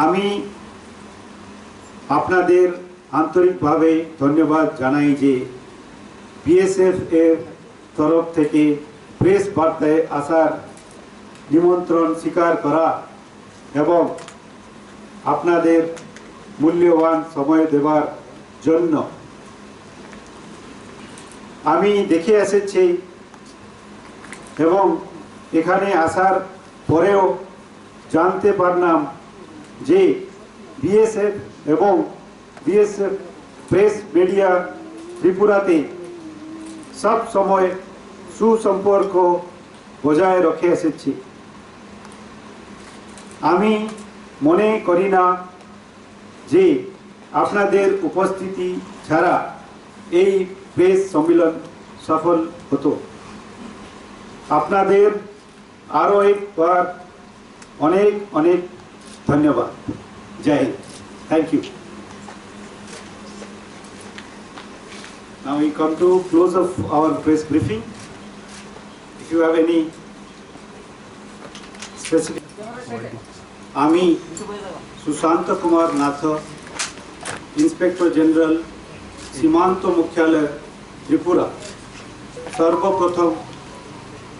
আমি আপনাদের আন্তরিকভাবে ধন্যবাদ জানাই যে বিএসএফ এর তরফ থেকে প্রেস বার্তায় আসার নিমন্ত্রণ স্বীকার করা এবং আপনাদের মূল্যবান সময় দেওয়ার জন্য। আমি দেখে এসেছি এবং এখানে আসার পরেও জানতে পারলাম যে বিএসএফ এবং বিএসএফ প্রেস মিডিয়া ত্রিপুরাতে সব সময় সুসম্পর্ক বজায় রেখে এসেছি। আমি মনে করি না যে আপনাদের উপস্থিতি ছাড়া এই প্রেস সম্মেলন সফল হতো। আপনাদের আরও একবার অনেক অনেক ধন্যবাদ। জয় হিন্দ। Thank you. Now we come to close of our press briefing. If you have any specific, আমি সুশান্ত কুমার নাথ, ইন্সপেক্টর জেনারেল সীমান্ত মুখ্যালয় ত্রিপুরা, সর্বপ্রথম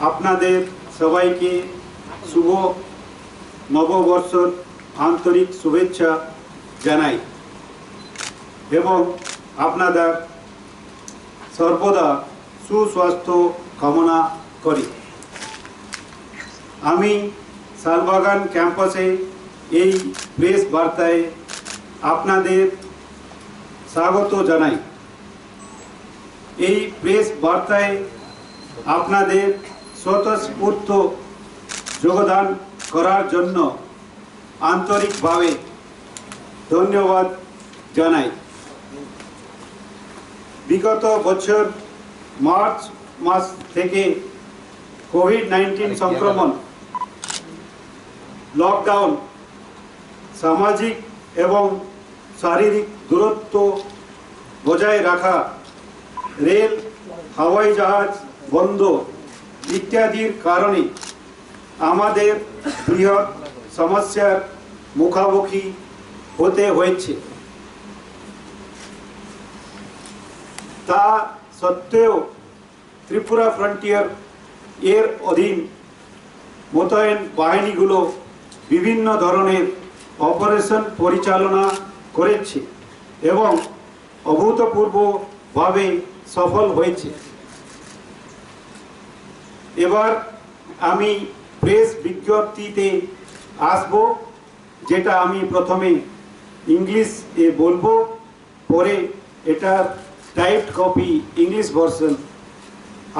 আপনাদের সবাইকে শুভ নববর্ষর আন্তরিক শুভেচ্ছা জানাই এবং আপনাদের সর্বদা সুস্বাস্থ্য কামনা করি। আমি শালবাগান ক্যাম্পাসে এই প্রেস বার্তায় আপনাদের স্বাগত জানাই। এই প্রেস বার্তায় আপনাদের স্বতঃস্ফূর্ত যোগদান করার জন্য আন্তরিকভাবে ধন্যবাদ জানাই। বিগত বছর মার্চ মাস থেকে কোভিড-19 সংক্রমণ, লকডাউন, সামাজিক এবং শারীরিক দূরত্ব বজায় রাখা, রেল হাওয়াই জাহাজ বন্ধ ইত্যাদির কারণে আমাদের বৃহৎ সমস্যার মুখোমুখি হতে হয়েছে। তা সত্ত্বেও ত্রিপুরা ফ্রন্টিয়ার এর অধীন মোতায়েন বাহিনীগুলো বিভিন্ন ধরনের অপারেশন পরিচালনা করেছে এবং অভূতপূর্বভাবে সফল হয়েছে। এবার আমি প্রেস বিজ্ঞপ্তিতে আসব, যেটা আমি প্রথমে ইংলিশে বলবো, পরে এটার টাইপড কপি ইংলিশ ভার্সন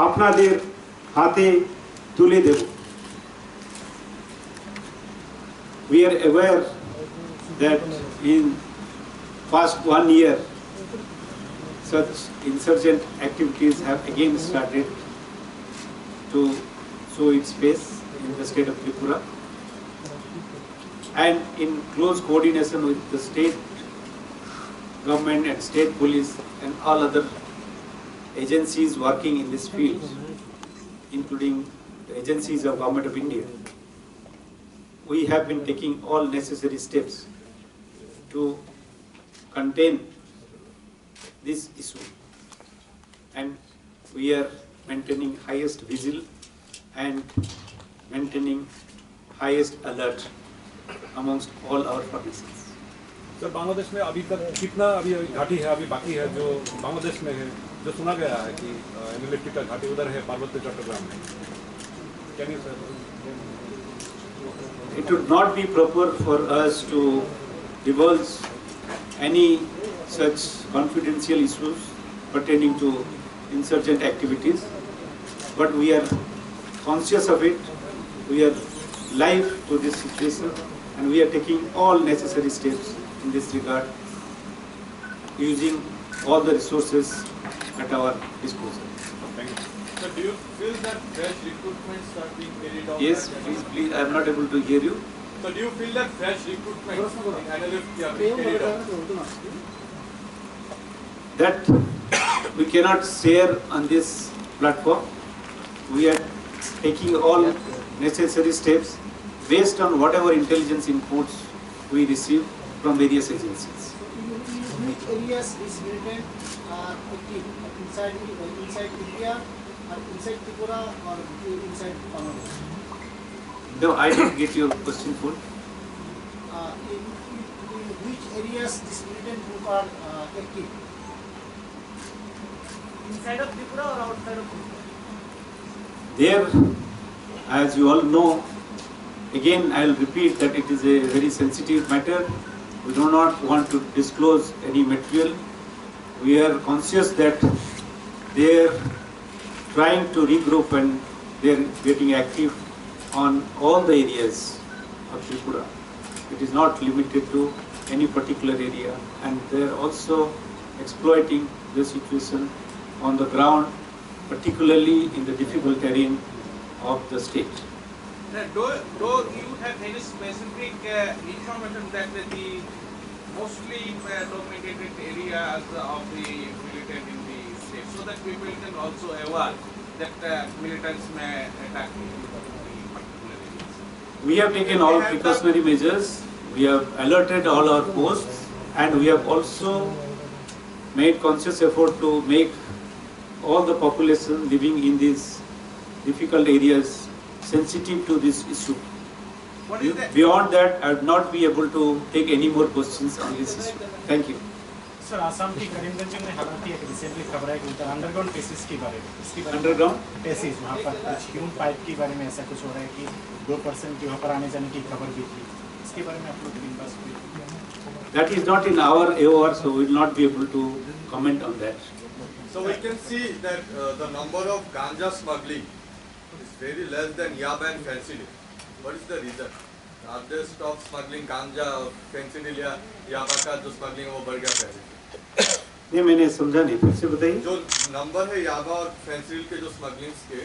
আপনাদের হাতে তুলে দেব। We are aware that in past 1 year such insurgent activities have again started to show its face in the state of Tripura, and in close coordination with the state government and state police and all other agencies working in this field, including the agencies of Government of India, we have been taking all necessary steps to contain this issue, and we are maintaining highest vigil and maintaining highest alert amongst all our forces. Sir, Bangladesh में अभी तक कितना अभी घाटी है, अभी बाकी है जो बांग्लादेश में है, जो सुना गया है कि एनएलएफटी का घाटी उधर है पार्वत्य चट्टग्राम में? Can you say? It would not be proper for us to divulge any such confidential issues pertaining to insurgent activities, but we are conscious of it. We are live to this situation, and we are taking all necessary steps in this regard, using all the resources at our disposal. Thank you. So do you feel that fresh recruitments are being carried out? Yes, please, I am not able to hear you. So do you feel that fresh recruitments in NLFT are being carried out? That we cannot share on this platform. We are taking all necessary steps based on whatever intelligence inputs we receive from various agencies. In which areas is militant active? Inside India, or inside Tripura, or inside Bangladesh? No, I didn't get your question full. In which areas this militant group are active? Inside of Tripura or outside of Tripura? There, as you all know, again I will repeat that it is a very sensitive matter. We do not want to disclose any material. We are conscious that they are trying to regroup and they are getting active on all the areas of Tripura. It is not limited to any particular area, and they are also exploiting the situation on the ground, particularly in the difficult terrain of the state. Do you have any specific information that the mostly dominated areas of the militant in the state, so that people can also aware that militants may attack the particular areas? We have taken all precautionary measures. We have alerted all our posts, and we have also made conscious effort to make all the population living in these difficult areas sensitive to this issue. What is that? Beyond that, I would not be able to take any more questions on this issue. Thank you. Sir Assam की करीमगंज में हालांकि एक recently खबर है कि उधर underground पेसिस के बारे में, इसके बारे में Underground? पेसिस वहाँ पर कुछ ह्यूमन पाइप के बारे में ऐसा कुछ हो रहा है कि 2% के वहाँ पर आने जाने की खबर भी थी, इसके बारे में आप लोग दिन बस That is not in our AOR, so we will not be able to comment on that. So we can see that the number of ganja smuggling is very less than yaba and fentanyl. What is the reason? Are they stop smuggling ganja और fentanyl या yaba का जो smuggling है वो बढ़ गया पहले? ये मैंने समझा नहीं, फिर से बताइए. जो नंबर है याबा और fentanyl के जो smugglings के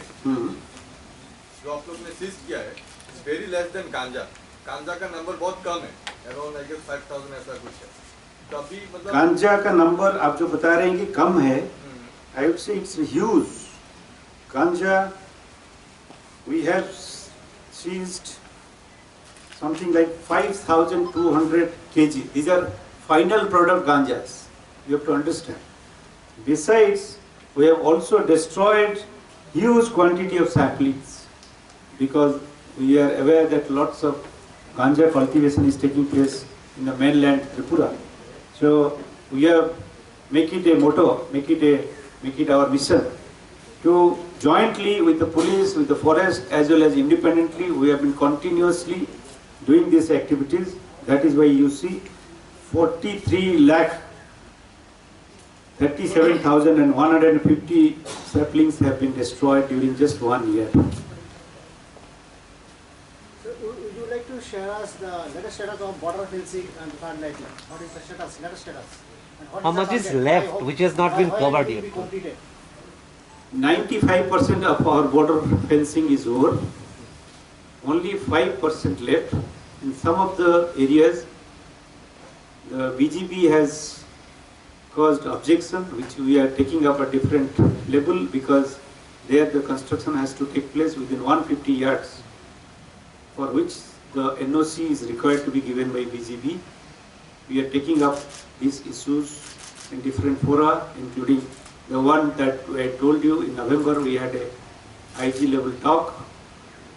जो आप लोग ने सीज किया है, it's very less than ganja. गांजा का नंबर बहुत कम है, around I guess 5,000 ऐसा कुछ है. तभी मतलब गांजा का नंबर आप जो बता रहे हैं कि कम है, I would say it's huge. Ganja, we have seized something like 5,200 kg. These are final product ganjas. You have to understand. Besides, we have also destroyed huge quantity of saplings because we are aware that lots of ganja cultivation is taking place in the mainland Tripura. So we have make it a motto, make it our mission to jointly with the police, with the forest, as well as independently, we have been continuously doing these activities. That is why you see 43,37,150 saplings have been destroyed during just 1 year. So would you like to share us the latest status of border fencing and third light line? What is the status, latest status? And what How the much is target? left, By how- which has not been by covered when it will yet? be completed? 95% of our border fencing is over. Only 5% left. In some of the areas, the BGP has caused objection, which we are taking up a different level because there the construction has to take place within 150 yards, for which the NOC is required to be given by BGP. We are taking up these issues in different fora, including the one that I told you in November. We had a IG level talk.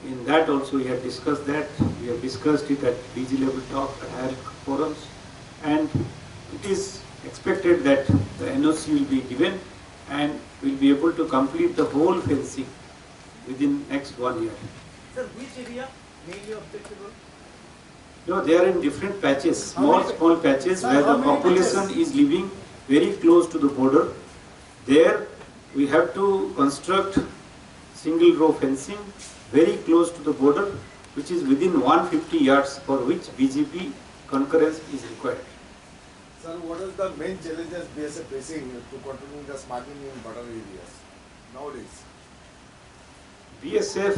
In that also we have discussed that. We have discussed it at DG level talk at higher forums, and it is expected that the NOC will be given and we'll be able to complete the whole fencing within next 1 year. Sir, which area mainly objectable? No, they are in different patches, small patches Sir, where how the many population patches? is living very close to the border. There we have to construct single row fencing very close to the border, which is within 150 yards, for which BGP concurrence is required. Sir, what is the main challenges BSF facing to continue the smuggling in border areas nowadays? BSF,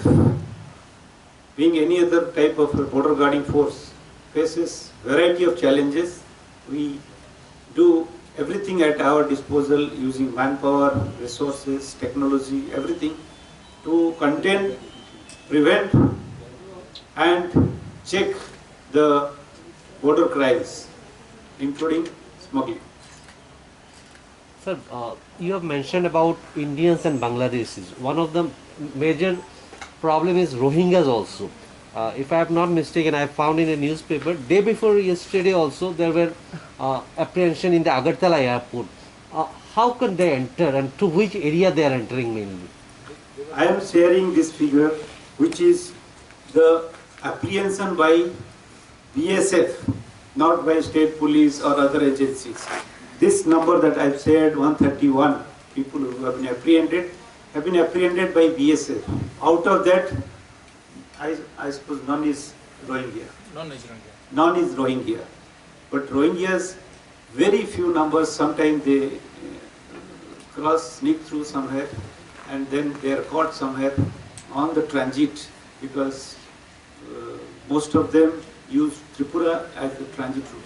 being any other type of a border guarding force, faces variety of challenges. We do everything at our disposal using manpower, resources, technology, everything to contain, prevent and check the border crimes, including smuggling. Sir, you have mentioned about Indians and Bangladeshis. One of the major problem is Rohingyas also. If I am not mistaken, I found in a newspaper, day before yesterday also, there were apprehension in the Agartala airport. How can they enter and to which area they are entering mainly? I am sharing this figure, which is the apprehension by BSF, not by state police or other agencies. This number that I've said, 131 people who have been apprehended by BSF. Out of that, I suppose none is Rohingya. None is Rohingya. But Rohingyas, very few numbers, sometimes they sneak through somewhere, and then they are caught somewhere on the transit, because most of them use Tripura as the transit route.